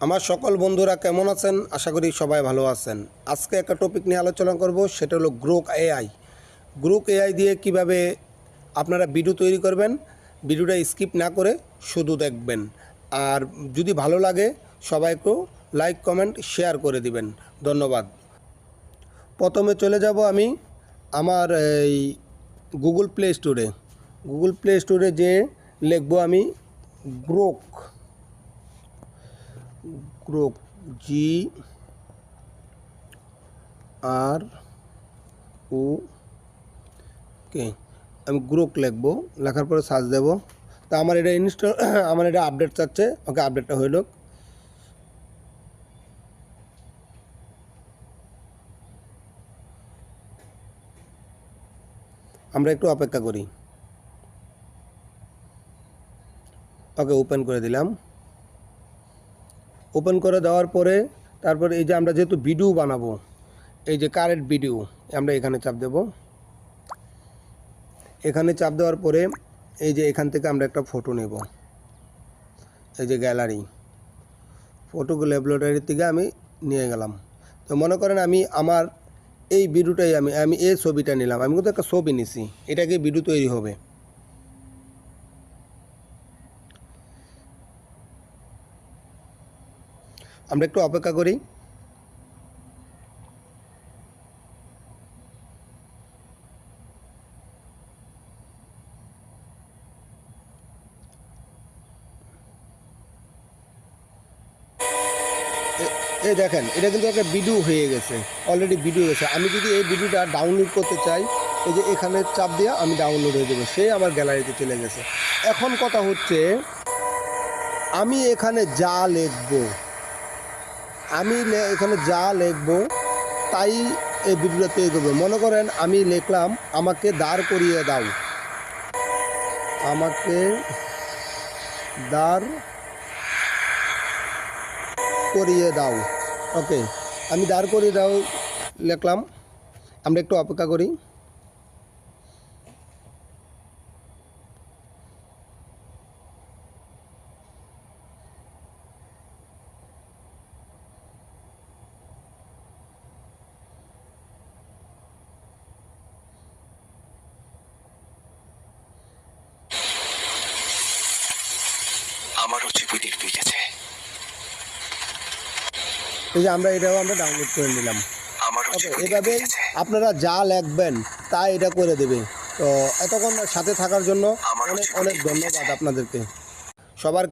আমার সকল বন্ধুরা কেমন আছেন? আশা করি সবাই ভালো আছেন। আজকে একটা টপিক নিয়ে আলোচনা করব, সেটা হলো গ্রোক এআই। গ্রোক এআই দিয়ে কিভাবে আপনারা ভিডিও তৈরি করবেন। ভিডিওটা স্কিপ না করে শুধু দেখবেন। আর যদি ভালো লাগে সবাই একটু লাইক কমেন্ট শেয়ার করে দিবেন। ধন্যবাদ। প্রথমে চলে যাব আমি আমার এই গুগল প্লে স্টোরে। গুগল প্লে স্টোরে যে লিখব আমি গ্রোক গ্রোক GROK আমি গ্রোক লিখব, লেখার পরে সার্চ দেব। তা আমার এটা ইনস্টল আমার এটা আপডেট চাচ্ছে। ওকে, আপডেটটা হইল। আমরা একটু অপেক্ষা করি। ওকে, ওপেন করে দিলাম। ওপেন করে দেওয়ার পরে তারপরে এই যে আমরা যেহেতু ভিডিও বানাবো, এই যে কারেন্ট ভিডিও, আমরা এখানে চাপ দেব। এখানে চাপ দেওয়ার পরে এই যে এখান থেকে আমরা একটা ফটো নেব। এই যে গ্যালারি, ফটোগুলো গ্যালারি থেকে আমি নিয়ে গেলাম। তো মনে করেন আমি আমার এই ভিডিওটাই আমি এই ছবিটা নিলাম। আমি কিন্তু একটা ছবি নিছি, এটাকে ভিডিও তৈরি হবে। আমরা একটু অপেক্ষা করি। এই দেখেন, এটা কিন্তু একটা ভিডিও হয়ে গেছে, অলরেডি ভিডিও গেছে। আমি যদি এই ভিডিওটা ডাউনলোড করতে চাই, এই যে এখানে চাপ দিয়ে আমি ডাউনলোড হয়ে যাবো, সে আমার গ্যালারিতে চলে গেছে। এখন কথা হচ্ছে, আমি এখানে যা লিখবো, এখানে যা লিখবো তাই এই ভিডিওটা তৈরি করবো। মনে করেন আমি লিখলাম, আমাকে দাঁড় করিয়ে দাও, আমাকে দাঁড় করিয়ে দাও। ওকে, আমি দাঁড় করিয়ে দাও লিখলাম। আমরা একটু অপেক্ষা করি। আমারও ছবিটি পেয়েছে। এই যে এটাও আমরা ডাউনলোড করে নিলাম। আমারও ওকে, ছবিটি এভাবে পেয়েছে। আপনারা যা লিখবেন তা এটা করে দেবে। তো এতক্ষণ সাথে থাকার জন্য অনেক অনেক ধন্যবাদ আপনাদেরকে সবার।